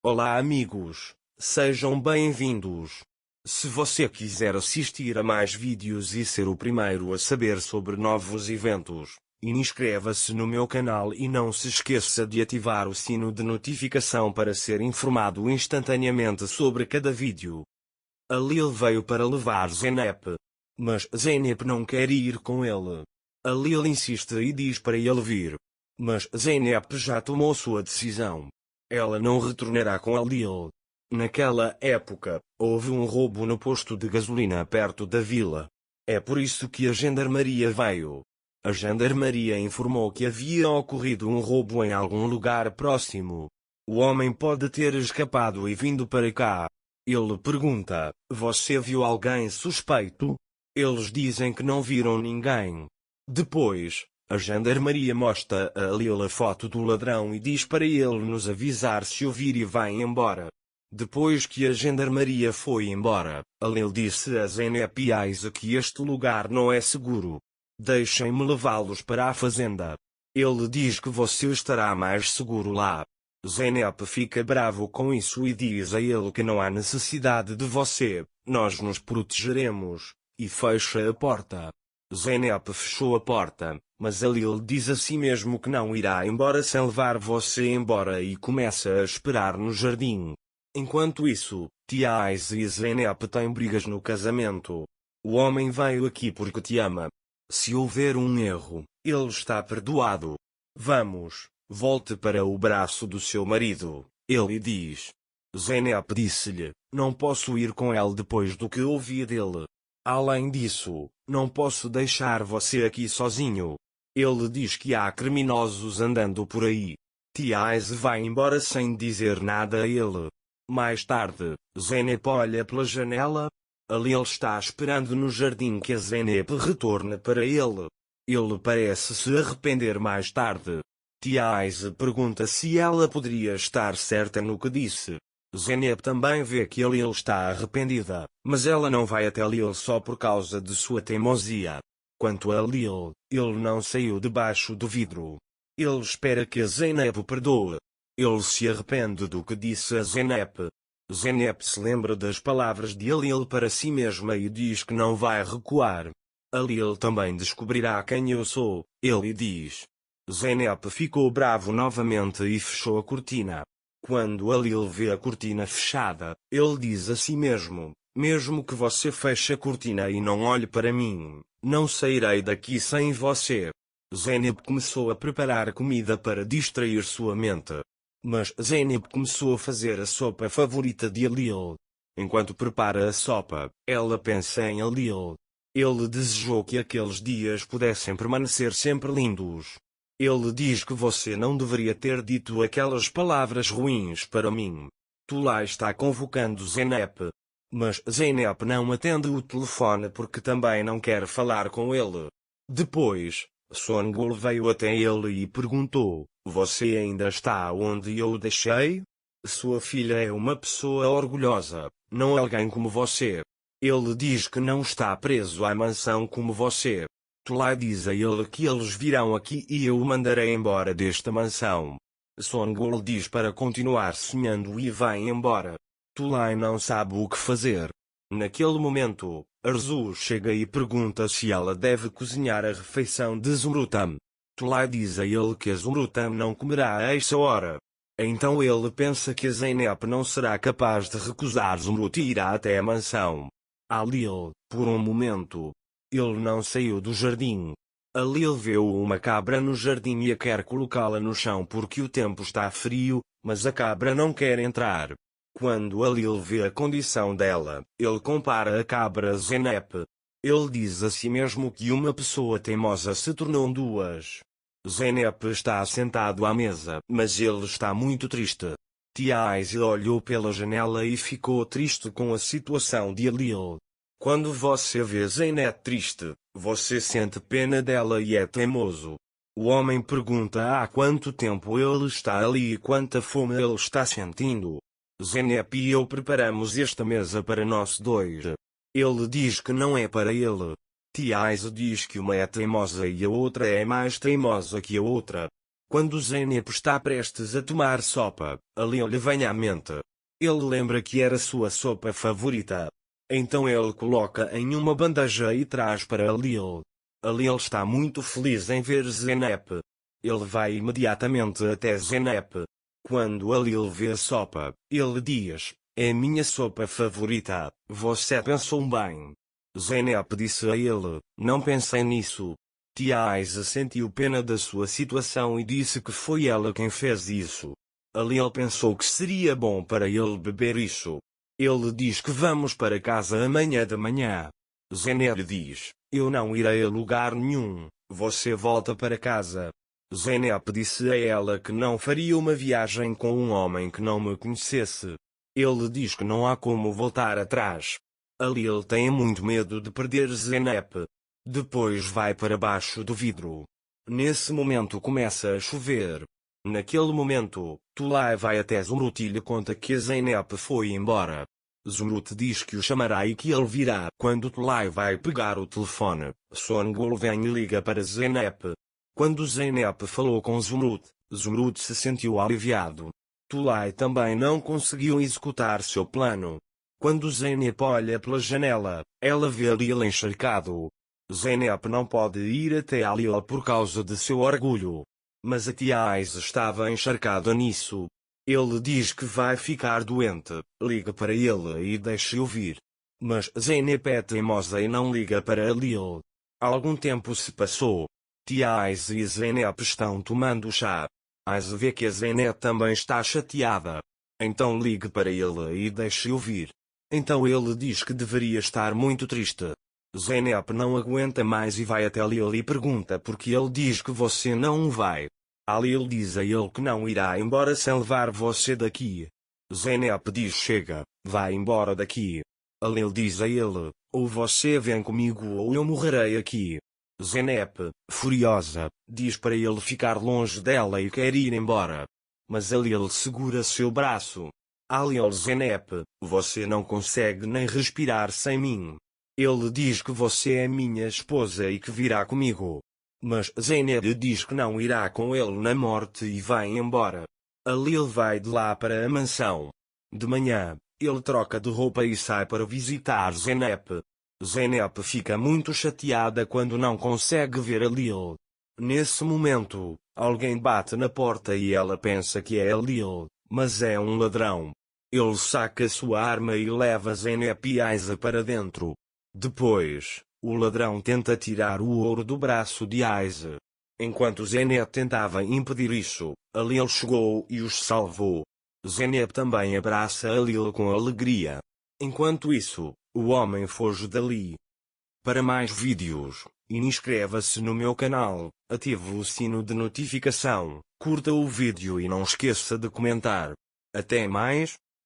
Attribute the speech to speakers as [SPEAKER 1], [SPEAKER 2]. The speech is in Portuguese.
[SPEAKER 1] Olá amigos, sejam bem-vindos. Se você quiser assistir a mais vídeos e ser o primeiro a saber sobre novos eventos, inscreva-se no meu canal e não se esqueça de ativar o sino de notificação para ser informado instantaneamente sobre cada vídeo. A Lil veio para levar Zeynep, mas Zeynep não quer ir com ele. A Lil insiste e diz para ele vir, mas Zeynep já tomou sua decisão. Ela não retornará com a Lil. Naquela época, houve um roubo no posto de gasolina perto da vila. É por isso que a gendarmeria veio. A gendarmeria informou que havia ocorrido um roubo em algum lugar próximo. O homem pode ter escapado e vindo para cá. Ele pergunta: você viu alguém suspeito? Eles dizem que não viram ninguém. Depois, a gendarmeria mostra a Lil a foto do ladrão e diz para ele nos avisar se o vir e vai embora. Depois que a gendarmeria foi embora, a Lil disse a Zeynep e Isaac que este lugar não é seguro. Deixem-me levá-los para a fazenda. Ele diz que você estará mais seguro lá. Zeynep fica bravo com isso e diz a ele que não há necessidade de você, nós nos protegeremos, e fecha a porta. Zeynep fechou a porta, mas a Lil diz a si mesmo que não irá embora sem levar você embora e começa a esperar no jardim. Enquanto isso, Tia Ais e Zeynep têm brigas no casamento. O homem veio aqui porque te ama. Se houver um erro, ele está perdoado. Vamos, volte para o braço do seu marido, ele diz. Zeynep disse-lhe, não posso ir com ele depois do que ouvi dele. Além disso, não posso deixar você aqui sozinho. Ele diz que há criminosos andando por aí. Tia Ais vai embora sem dizer nada a ele. Mais tarde, Zeynep olha pela janela. A Lil está esperando no jardim que a Zeynep retorne para ele. Ele parece se arrepender mais tarde. Tia Ais pergunta se ela poderia estar certa no que disse. Zeynep também vê que a Lil está arrependida, mas ela não vai até Lil só por causa de sua teimosia. Quanto a Lil, ele não saiu debaixo do vidro. Ele espera que a Zeynep o perdoe. Ele se arrepende do que disse a Zeynep. Zeynep se lembra das palavras de Lil para si mesma e diz que não vai recuar. A Lil também descobrirá quem eu sou, ele diz. Zeynep ficou bravo novamente e fechou a cortina. Quando a Lil vê a cortina fechada, ele diz a si mesmo, mesmo que você feche a cortina e não olhe para mim, não sairei daqui sem você. Zeynep começou a preparar comida para distrair sua mente. Mas Zeynep começou a fazer a sopa favorita de Lil. Enquanto prepara a sopa, ela pensa em Lil. Ele desejou que aqueles dias pudessem permanecer sempre lindos. Ele diz que você não deveria ter dito aquelas palavras ruins para mim. Tulay está convocando Zeynep. Mas Zeynep não atende o telefone porque também não quer falar com ele. Depois, Songul veio até ele e perguntou, você ainda está onde eu o deixei? Sua filha é uma pessoa orgulhosa, não alguém como você. Ele diz que não está preso à mansão como você. Tulay diz a ele que eles virão aqui e eu o mandarei embora desta mansão. Songul diz para continuar sonhando e vai embora. Tulay não sabe o que fazer. Naquele momento, Arzu chega e pergunta se ela deve cozinhar a refeição de Zumrutam. Tulay diz a ele que a Zumrutam não comerá a essa hora. Então ele pensa que a Zeynep não será capaz de recusar Zumrut e irá até a mansão. A Lil, por um momento, ele não saiu do jardim. A Lil vê uma cabra no jardim e a quer colocá-la no chão porque o tempo está frio, mas a cabra não quer entrar. Quando a Lil vê a condição dela, ele compara a cabra a Zeynep. Ele diz a si mesmo que uma pessoa teimosa se tornou duas. Zeynep está sentado à mesa, mas ele está muito triste. Tia Ais olhou pela janela e ficou triste com a situação de Lil. Quando você vê Zeynep triste, você sente pena dela e é teimoso. O homem pergunta há quanto tempo ele está ali e quanta fome ele está sentindo. Zeynep e eu preparamos esta mesa para nós dois. Ele diz que não é para ele. Tia Ais diz que uma é teimosa e a outra é mais teimosa que a outra. Quando Zeynep está prestes a tomar sopa, Alil lhe vem à mente. Ele lembra que era sua sopa favorita. Então ele coloca em uma bandeja e traz para Alil. Alil está muito feliz em ver Zeynep. Ele vai imediatamente até Zeynep. Quando Alil vê a sopa, ele diz: "É minha sopa favorita, você pensou bem." Zeynep disse a ele: "Não pensei nisso." Tia Aisha sentiu pena da sua situação e disse que foi ela quem fez isso. Alil pensou que seria bom para ele beber isso. Ele diz que vamos para casa amanhã de manhã. Zeynep diz: "Eu não irei a lugar nenhum, você volta para casa." Zeynep disse a ela que não faria uma viagem com um homem que não me conhecesse. Ele diz que não há como voltar atrás. Alil tem muito medo de perder Zeynep. Depois vai para baixo do vidro. Nesse momento começa a chover. Naquele momento, Tulay vai até Zumrut e lhe conta que a Zeynep foi embora. Zumrut diz que o chamará e que ele virá. Quando Tulay vai pegar o telefone, Songul vem e liga para Zeynep. Quando Zeynep falou com Zumrut, Zumrut se sentiu aliviado. Tulay também não conseguiu executar seu plano. Quando Zeynep olha pela janela, ela vê Alil encharcado. Zeynep não pode ir até Alil por causa de seu orgulho. Mas a tia Aisha estava encharcada nisso. Ele diz que vai ficar doente, liga para ele e deixa-o vir. Mas Zeynep é teimosa e não liga para Alil. Algum tempo se passou. Tia Aisha e Zeynep estão tomando chá. Aisha vê que a Zeynep também está chateada. Então liga para ele e deixa-o vir. Então ele diz que deveria estar muito triste. Zeynep não aguenta mais e vai até Alil e pergunta por que ele diz que você não vai. Alil diz a ele que não irá embora sem levar você daqui. Zeynep diz: "Chega, vai embora daqui." Alil diz a ele: "Ou você vem comigo ou eu morrerei aqui." Zeynep, furiosa, diz para ele ficar longe dela e quer ir embora. Mas Alil segura seu braço. Alil: "Zeynep, você não consegue nem respirar sem mim. Ele diz que você é minha esposa e que virá comigo." Mas Zeynep diz que não irá com ele na morte e vai embora. Alil vai de lá para a mansão. De manhã, ele troca de roupa e sai para visitar Zeynep. Zeynep fica muito chateada quando não consegue ver Alil. Nesse momento, alguém bate na porta e ela pensa que é Alil, mas é um ladrão. Ele saca sua arma e leva Zeynep e Aisha para dentro. Depois, o ladrão tenta tirar o ouro do braço de Aisha. Enquanto Zeynep tentava impedir isso, Alil chegou e os salvou. Zeynep também abraça Alil com alegria. Enquanto isso, o homem foge dali. Para mais vídeos, inscreva-se no meu canal, ative o sino de notificação, curta o vídeo e não esqueça de comentar. Até mais.